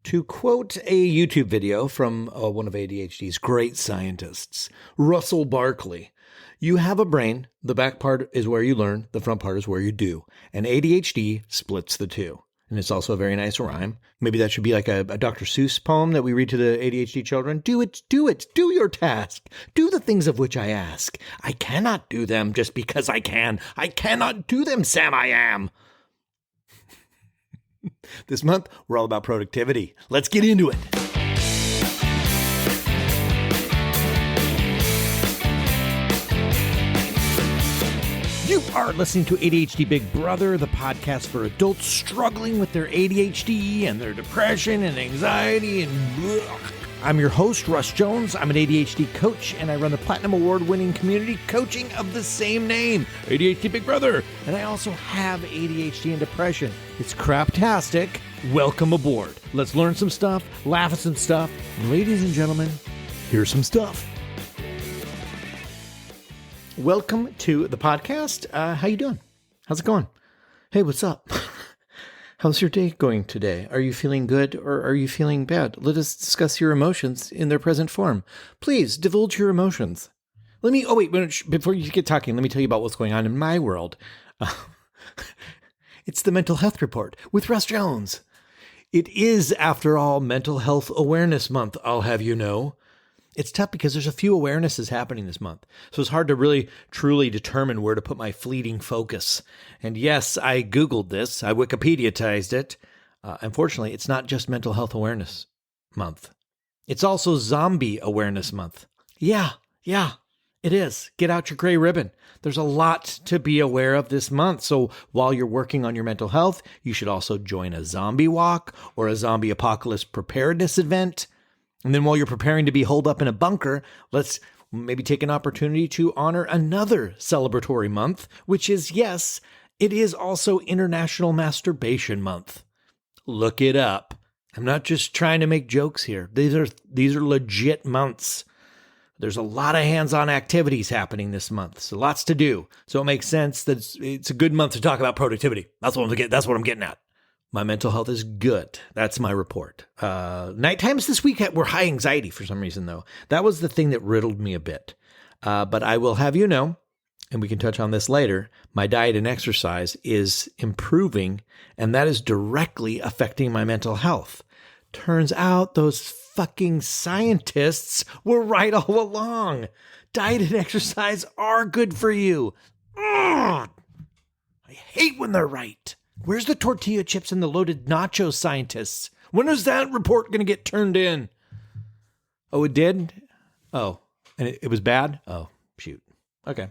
To quote a YouTube video from one of ADHD's great scientists, Russell Barkley, you have a brain, the back part is where you learn, the front part is where you do, and ADHD splits the two. And it's also a very nice rhyme. Maybe that should be like a Dr. Seuss poem that we read to the ADHD children. Do it, do your task. Do the things of which I ask. I cannot do them just because I can. I cannot do them, Sam, I am. This month, we're all about productivity. Let's get into it. You are listening to ADHD Big Brother, the podcast for adults struggling with their ADHD and their depression and anxiety and blech. I'm your host, Russ Jones. I'm an ADHD coach, and I run the Platinum Award-winning community coaching of the same name, ADHD Big Brother. And I also have ADHD and depression. It's craptastic. Welcome aboard. Let's learn some stuff, laugh at some stuff, and ladies and gentlemen, here's some stuff. Welcome to the podcast. How you doing? How's it going? Hey, what's up? How's your day going today? Are you feeling good or are you feeling bad? Let us discuss your emotions in their present form. Please divulge your emotions. Before you get talking, let me tell you about what's going on in my world. It's the Mental Health Report with Russ Jones. It is, after all, Mental Health Awareness Month, I'll have you know. It's tough because there's a few awarenesses happening this month. So it's hard to really, truly determine where to put my fleeting focus. And yes, I Googled this. I Wikipediatized it. Unfortunately, it's not just Mental Health Awareness Month. It's also Zombie Awareness Month. Yeah, it is. Get out your gray ribbon. There's a lot to be aware of this month. So while you're working on your mental health, you should also join a zombie walk or a zombie apocalypse preparedness event. And then while you're preparing to be holed up in a bunker, let's maybe take an opportunity to honor another celebratory month, which is, yes, it is also International Masturbation Month. Look it up. I'm not just trying to make jokes here. These are legit months. There's a lot of hands-on activities happening this month, so lots to do. So it makes sense that it's a good month to talk about productivity. That's what I'm getting at. My mental health is good. That's my report. Night times this week were high anxiety for some reason, though. That was the thing that riddled me a bit. But I will have you know, and we can touch on this later, my diet and exercise is improving, and that is directly affecting my mental health. Turns out those fucking scientists were right all along. Diet and exercise are good for you. Ugh! I hate when they're right. Where's the tortilla chips and the loaded nachos scientists? When is that report going to get turned in? Oh, it did? Oh, and it was bad? Oh, shoot. Okay.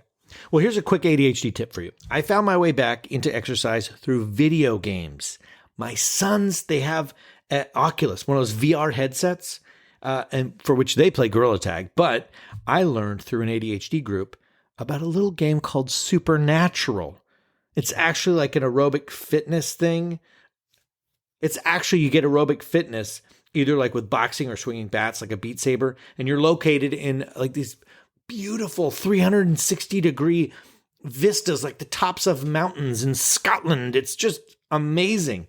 Well, here's a quick ADHD tip for you. I found my way back into exercise through video games. My sons, they have an Oculus, one of those VR headsets, and for which they play Gorilla Tag. But I learned through an ADHD group about a little game called Supernatural. It's actually like an aerobic fitness thing. It's actually, you get aerobic fitness either like with boxing or swinging bats, like a Beat Saber, and you're located in like these beautiful 360-degree vistas, like the tops of mountains in Scotland. It's just amazing.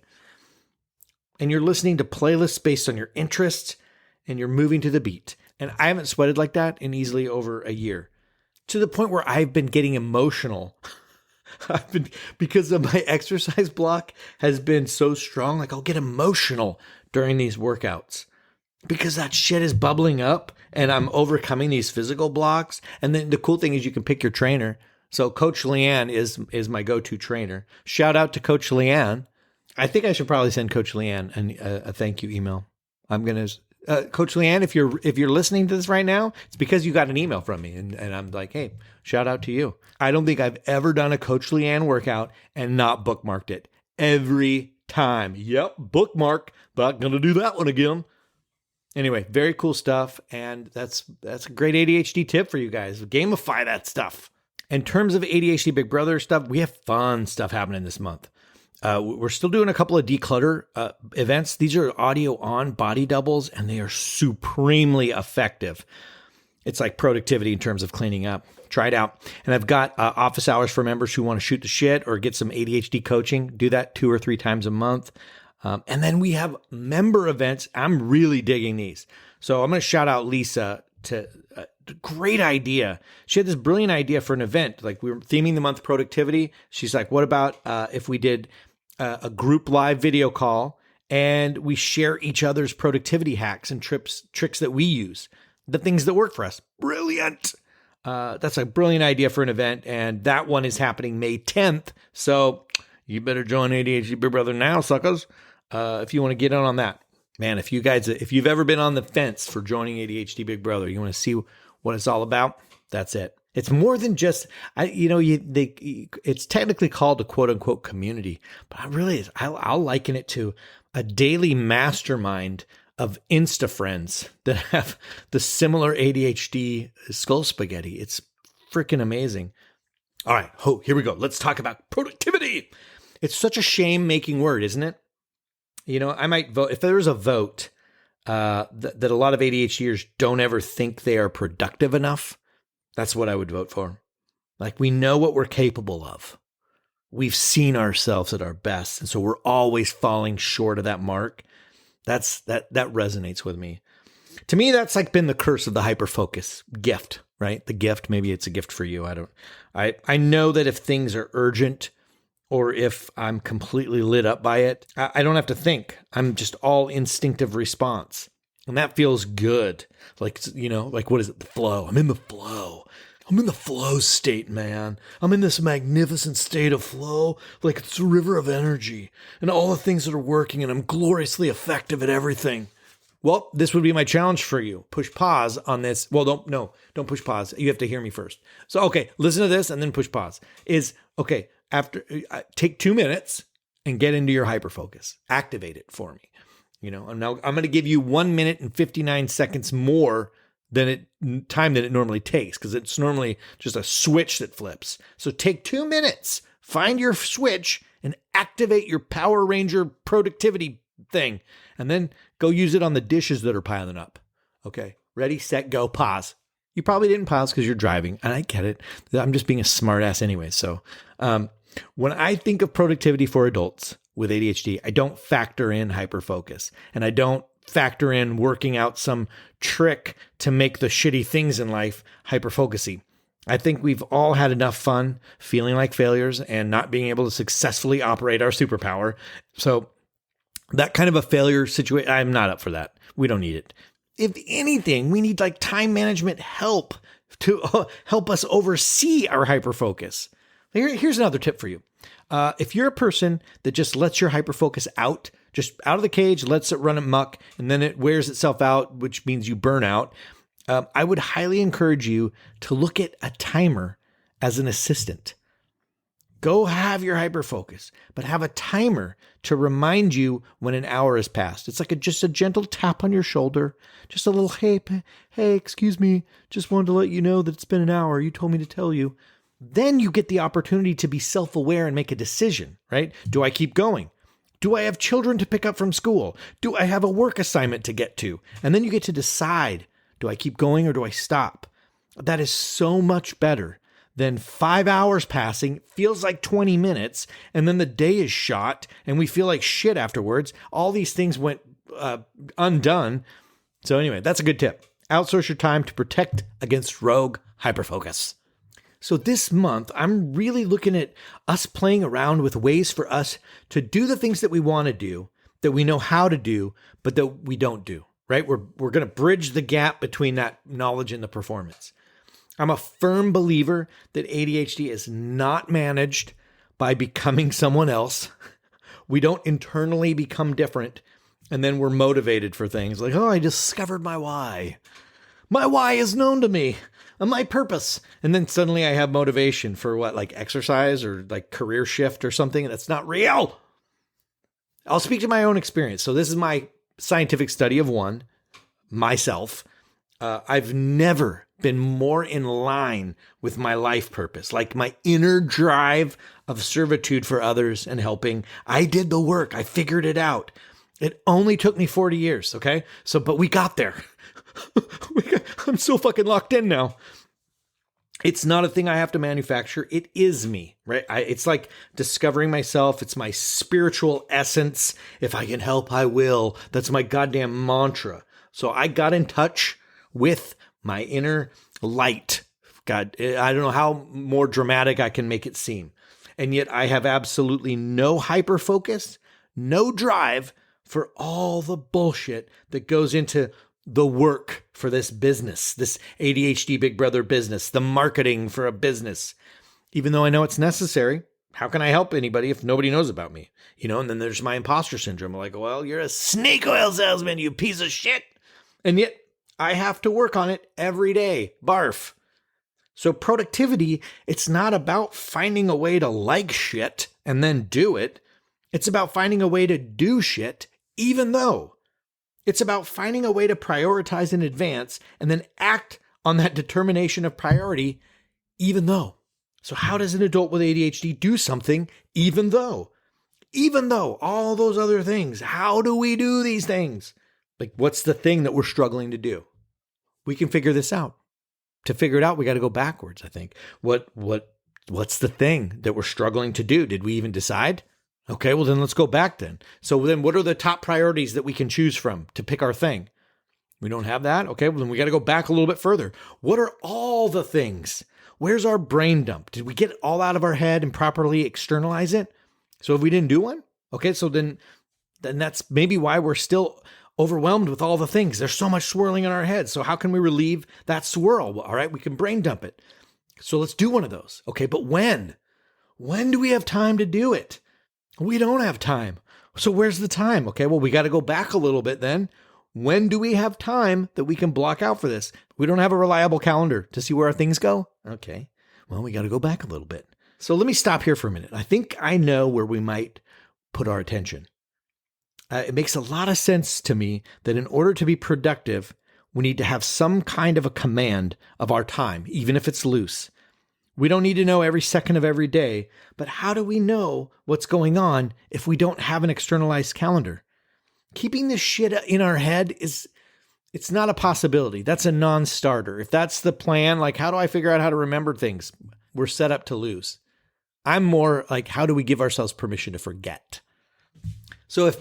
And you're listening to playlists based on your interests, and you're moving to the beat. And I haven't sweated like that in easily over a year, to the point where I've been getting emotional. Because of my exercise block has been so strong, like I'll get emotional during these workouts because that shit is bubbling up and I'm overcoming these physical blocks. And then the cool thing is you can pick your trainer. So Coach Leanne is my go-to trainer. Shout out to Coach Leanne. I think I should probably send Coach Leanne a thank you email. I'm going to Coach Leanne, if you're listening to this right now, it's because you got an email from me, and I'm like, hey, shout out to you. I don't think I've ever done a Coach Leanne workout and not bookmarked it every time. Yep, bookmark. Not gonna do that one again. Anyway, very cool stuff, and that's a great ADHD tip for you guys. Gamify that stuff. In terms of ADHD Big Brother stuff, we have fun stuff happening this month. We're still doing a couple of declutter events. These are audio on body doubles, and they are supremely effective. It's like productivity in terms of cleaning up. Try it out. And I've got office hours for members who want to shoot the shit or get some ADHD coaching. Do that 2 or 3 times a month. And then we have member events. I'm really digging these. So I'm going to shout out Lisa to great idea. She had this brilliant idea for an event. Like we were theming the month productivity. She's like, what about if we did a group live video call and we share each other's productivity hacks and tricks that we use, the things that work for us. Brilliant. That's a brilliant idea for an event. And that one is happening May 10th. So you better join ADHD Big Brother now, suckers. If you want to get in on that. Man, if you've ever been on the fence for joining ADHD Big Brother, you want to see what it's all about, that's it. It's more than just, it's technically called a quote unquote community, but I'll liken it to a daily mastermind of Insta friends that have the similar ADHD skull spaghetti. It's freaking amazing. All right, here we go. Let's talk about productivity. It's such a shame-making word, isn't it? I might vote, if there was a vote that a lot of ADHDers don't ever think they are productive enough, that's what I would vote for. Like, we know what we're capable of. We've seen ourselves at our best, and so we're always falling short of that mark. That resonates with me. To me, that's like been the curse of the hyperfocus gift, right? The gift, maybe it's a gift for you. I know that if things are urgent, or if I'm completely lit up by it, I don't have to think. I'm just all instinctive response. And that feels good. Like what is it? The flow. I'm in the flow. I'm in the flow state, man. I'm in this magnificent state of flow. Like it's a river of energy and all the things that are working, and I'm gloriously effective at everything. Well, this would be my challenge for you. Push pause on this. Well, don't push pause. You have to hear me first. So, okay, listen to this and then push pause. After take 2 minutes and get into your hyperfocus. Activate it for me. And now I'm going to give you 1 minute and 59 seconds more time than it normally takes, because it's normally just a switch that flips. So take 2 minutes, find your switch, and activate your Power Ranger productivity thing, and then go use it on the dishes that are piling up. Okay, ready, set, go, pause. You probably didn't pause because you're driving, and I get it. I'm just being a smartass anyway. So when I think of productivity for adults with ADHD, I don't factor in hyperfocus, and I don't factor in working out some trick to make the shitty things in life hyperfocusy. I think we've all had enough fun feeling like failures and not being able to successfully operate our superpower. So that kind of a failure situation, I'm not up for that. We don't need it. If anything, we need like time management help to help us oversee our hyperfocus. Here's another tip for you. If you're a person that just lets your hyperfocus out, just out of the cage, lets it run amok, and then it wears itself out, which means you burn out, I would highly encourage you to look at a timer as an assistant. Go have your hyperfocus, but have a timer to remind you when an hour has passed. It's like just a gentle tap on your shoulder, just a little, hey, excuse me, just wanted to let you know that it's been an hour. You told me to tell you. Then you get the opportunity to be self-aware and make a decision, right? Do I keep going? Do I have children to pick up from school? Do I have a work assignment to get to? And then you get to decide, do I keep going or do I stop? That is so much better than 5 hours passing, feels like 20 minutes, and then the day is shot and we feel like shit afterwards. All these things went undone. So anyway, that's a good tip. Outsource your time to protect against rogue hyperfocus. So this month, I'm really looking at us playing around with ways for us to do the things that we want to do, that we know how to do, but that we don't do, right? We're going to bridge the gap between that knowledge and the performance. I'm a firm believer that ADHD is not managed by becoming someone else. We don't internally become different, and then we're motivated for things like, I discovered my why. My why is known to me. My purpose. And then suddenly I have motivation for like exercise or like career shift or something. That's not real. I'll speak to my own experience. So this is my scientific study of myself. I've never been more in line with my life purpose, like my inner drive of servitude for others and helping. I did the work. I figured it out. It only took me 40 years. Okay. But we got there. I'm so fucking locked in now. It's not a thing I have to manufacture. It is me, right? It's like discovering myself. It's my spiritual essence. If I can help, I will. That's my goddamn mantra. So I got in touch with my inner light. God, I don't know how more dramatic I can make it seem. And yet I have absolutely no hyper focus, no drive for all the bullshit that goes into the work for this business, this ADHD Big Brother business, the marketing for a business. Even though I know it's necessary, how can I help anybody if nobody knows about me? And then there's my imposter syndrome. I'm like, well, you're a snake oil salesman, you piece of shit. And yet I have to work on it every day. Barf. So productivity, it's not about finding a way to like shit and then do it. It's about finding a way to do shit, even though. It's about finding a way to prioritize in advance and then act on that determination of priority, even though. So how does an adult with ADHD do something, even though? Even though all those other things, how do we do these things? Like, what's the thing that we're struggling to do? We can figure this out. To figure it out, we got to go backwards, I think. What's the thing that we're struggling to do? Did we even decide? Okay, well then let's go back then. So then what are the top priorities that we can choose from to pick our thing? We don't have that? Okay, well then we got to go back a little bit further. What are all the things? Where's our brain dump? Did we get it all out of our head and properly externalize it? So if we didn't do one, okay, so then that's maybe why we're still overwhelmed with all the things. There's so much swirling in our heads. So how can we relieve that swirl? Well, all right, we can brain dump it. So let's do one of those. Okay, but when? When do we have time to do it? We don't have time. So where's the time? Okay, well, we got to go back a little bit then. When do we have time that we can block out for this? We don't have a reliable calendar to see where our things go. Okay, well, we got to go back a little bit. So let me stop here for a minute. I think I know where we might put our attention. It makes a lot of sense to me that in order to be productive, we need to have some kind of a command of our time, even if it's loose. We don't need to know every second of every day, but how do we know what's going on if we don't have an externalized calendar? Keeping this shit in our head it's not a possibility. That's a non-starter. If that's the plan, like how do I figure out how to remember things? We're set up to lose. I'm more like, how do we give ourselves permission to forget? So if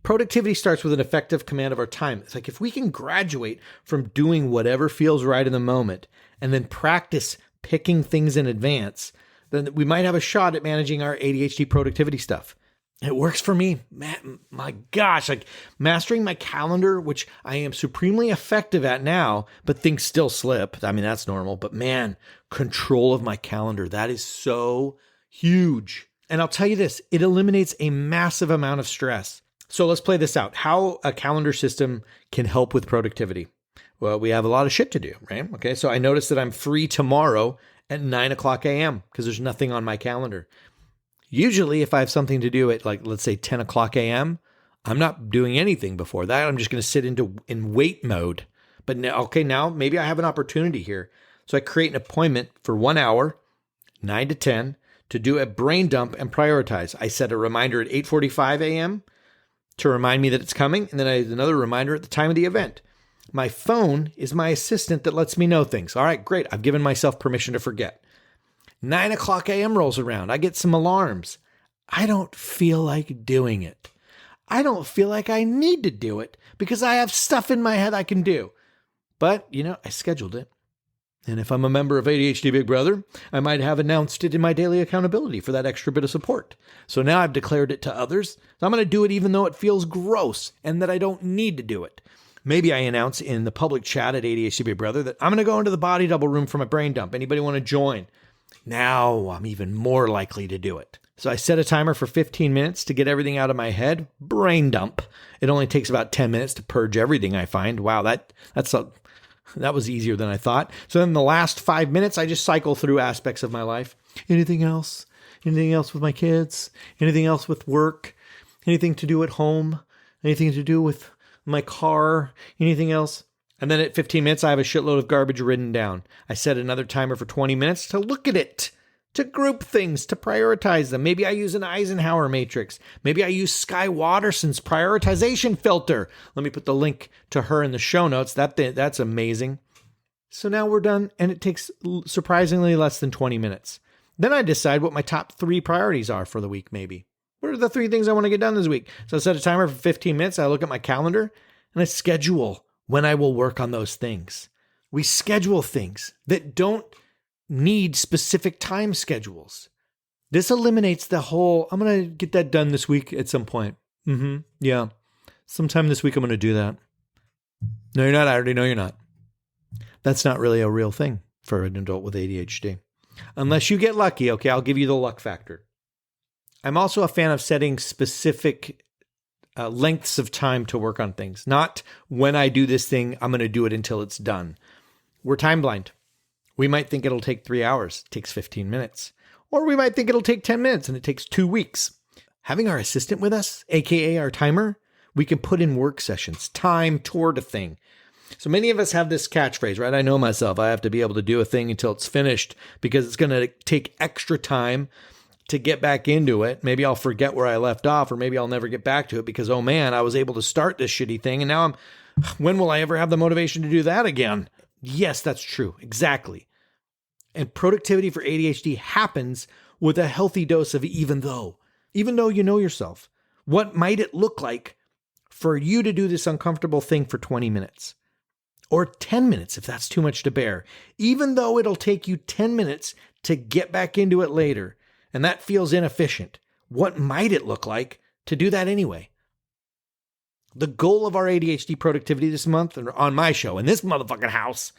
productivity starts with an effective command of our time, it's like if we can graduate from doing whatever feels right in the moment and then practice picking things in advance, then we might have a shot at managing our ADHD productivity stuff. It works for me. Man, my gosh, like mastering my calendar, which I am supremely effective at now, but things still slip. I mean, that's normal, but man, control of my calendar, that is so huge. And I'll tell you this, it eliminates a massive amount of stress. So let's play this out. How a calendar system can help with productivity. Well, we have a lot of shit to do, right? Okay, so I noticed that I'm free tomorrow at 9 o'clock a.m. because there's nothing on my calendar. Usually, if I have something to do at, like, let's say 10 o'clock a.m., I'm not doing anything before that. I'm just going to sit in wait mode. But now maybe I have an opportunity here. So I create an appointment for 1 hour, 9 to 10, to do a brain dump and prioritize. I set a reminder at 8:45 a.m. to remind me that it's coming, and then I have another reminder at the time of the event. My phone is my assistant that lets me know things. All right, great. I've given myself permission to forget. 9 o'clock a.m. rolls around. I get some alarms. I don't feel like doing it. I don't feel like I need to do it because I have stuff in my head I can do. But, I scheduled it. And if I'm a member of ADHD Big Brother, I might have announced it in my daily accountability for that extra bit of support. So now I've declared it to others. So I'm going to do it even though it feels gross and that I don't need to do it. Maybe I announce in the public chat at ADHD Big Brother that I'm going to go into the body double room for my brain dump. Anybody want to join? Now I'm even more likely to do it. So I set a timer for 15 minutes to get everything out of my head. Brain dump. It only takes about 10 minutes to purge everything I find. Wow, that was easier than I thought. So then the last 5 minutes, I just cycle through aspects of my life. Anything else? Anything else with my kids? Anything else with work? Anything to do at home? Anything to do with my car? Anything else? And then at 15 minutes, I have a shitload of garbage written down. I set another timer for 20 minutes to look at it, to group things, to prioritize them. Maybe I use an Eisenhower matrix. Maybe I use Skye Watterson's prioritization filter. Let me put the link to her in the show notes. That's amazing. So now we're done, and it takes surprisingly less than 20 minutes. Then I decide what my top 3 priorities are for the week, maybe. What are the 3 things I want to get done this week? So I set a timer for 15 minutes. I look at my calendar, and I schedule when I will work on those things. We schedule things that don't need specific time schedules. This eliminates the whole, I'm going to get that done this week at some point. Yeah. Sometime this week I'm going to do that. No, you're not. I already know you're not. That's not really a real thing for an adult with ADHD. Unless you get lucky, okay, I'll give you the luck factor. I'm also a fan of setting specific lengths of time to work on things. Not when I do this thing, I'm going to do it until it's done. We're time blind. We might think it'll take 3 hours. It takes 15 minutes. Or we might think it'll take 10 minutes and it takes 2 weeks. Having our assistant with us, aka our timer, we can put in work sessions, time toward a thing. So many of us have this catchphrase, right? I know myself. I have to be able to do a thing until it's finished because it's going to take extra time to get back into it. Maybe I'll forget where I left off, or maybe I'll never get back to it because, oh man, I was able to start this shitty thing. And now when will I ever have the motivation to do that again? Yes, that's true. Exactly. And productivity for ADHD happens with a healthy dose of even though you know yourself. What might it look like for you to do this uncomfortable thing for 20 minutes? Or 10 minutes if that's too much to bear, even though it'll take you 10 minutes to get back into it later, and that feels inefficient. What might it look like to do that anyway? The goal of our ADHD productivity this month, or on my show, in this motherfucking house,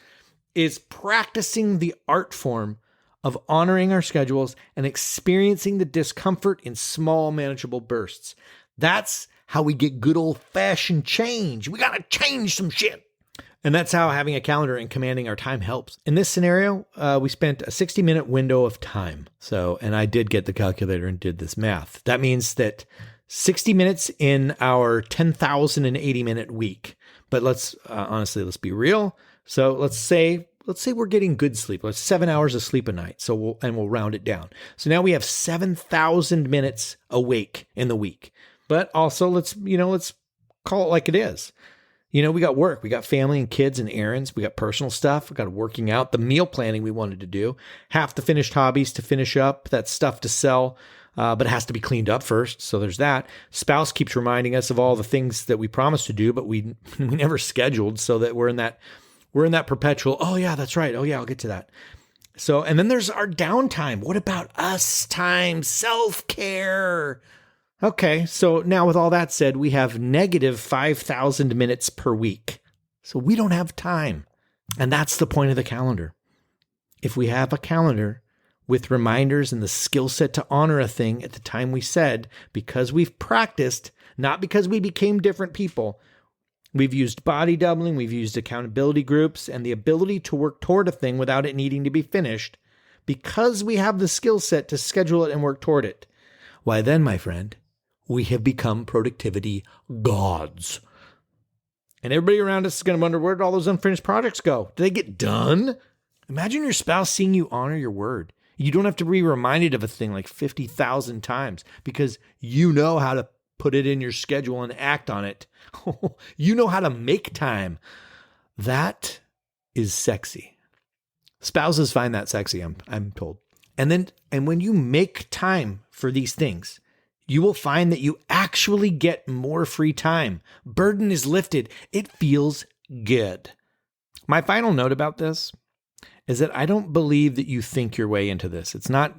is practicing the art form of honoring our schedules and experiencing the discomfort in small, manageable bursts. That's how we get good old-fashioned change. We got to change some shit. And that's how having a calendar and commanding our time helps. In this scenario, we spent a 60-minute window of time. And I did get the calculator and did this math. That means that 60 minutes in our 10,080-minute week. But let's be real. So let's say we're getting good sleep. Let's 7 hours of sleep a night. So we'll round it down. So now we have 7,000 minutes awake in the week. But also let's call it like it is. We got work, we got family and kids and errands, we got personal stuff, we got working out, the meal planning we wanted to do, half the finished hobbies to finish up, that stuff to sell, but it has to be cleaned up first. So there's that. Spouse keeps reminding us of all the things that we promised to do, but we never scheduled, so that we're in that perpetual, oh yeah, that's right. Oh yeah, I'll get to that. So, and then there's our downtime. What about us time? Self-care. Okay, so now with all that said, we have negative 5,000 minutes per week. So we don't have time. And that's the point of the calendar. If we have a calendar with reminders and the skill set to honor a thing at the time we said, because we've practiced, not because we became different people, we've used body doubling, we've used accountability groups, and the ability to work toward a thing without it needing to be finished, because we have the skill set to schedule it and work toward it. Why then, my friend, we have become productivity gods. And everybody around us is going to wonder, where did all those unfinished projects go? Did they get done? Imagine your spouse seeing you honor your word. You don't have to be reminded of a thing like 50,000 times because you know how to put it in your schedule and act on it. You know how to make time. That is sexy. Spouses find that sexy, I'm told. And when you make time for these things, you will find that you actually get more free time. Burden is lifted. It feels good. My final note about this is that I don't believe that you think your way into this. It's not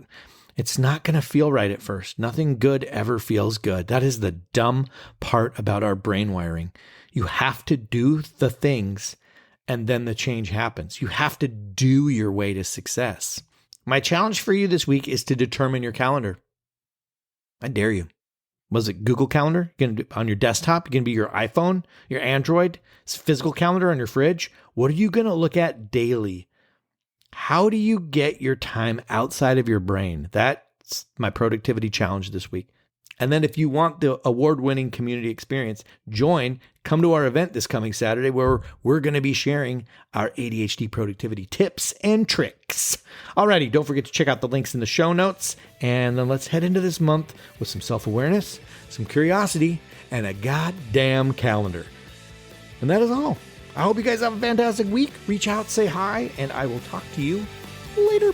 going to feel right at first. Nothing good ever feels good. That is the dumb part about our brain wiring. You have to do the things and then the change happens. You have to do your way to success. My challenge for you this week is to determine your calendar. I dare you. Was it Google Calendar? You're going to do on your desktop? You're going to be your iPhone, your Android, physical calendar on your fridge? What are you going to look at daily? How do you get your time outside of your brain? That's my productivity challenge this week. And then if you want the award-winning community experience, come to our event this coming Saturday where we're going to be sharing our ADHD productivity tips and tricks. Alrighty, don't forget to check out the links in the show notes. And then let's head into this month with some self-awareness, some curiosity, and a goddamn calendar. And that is all. I hope you guys have a fantastic week. Reach out, say hi, and I will talk to you later.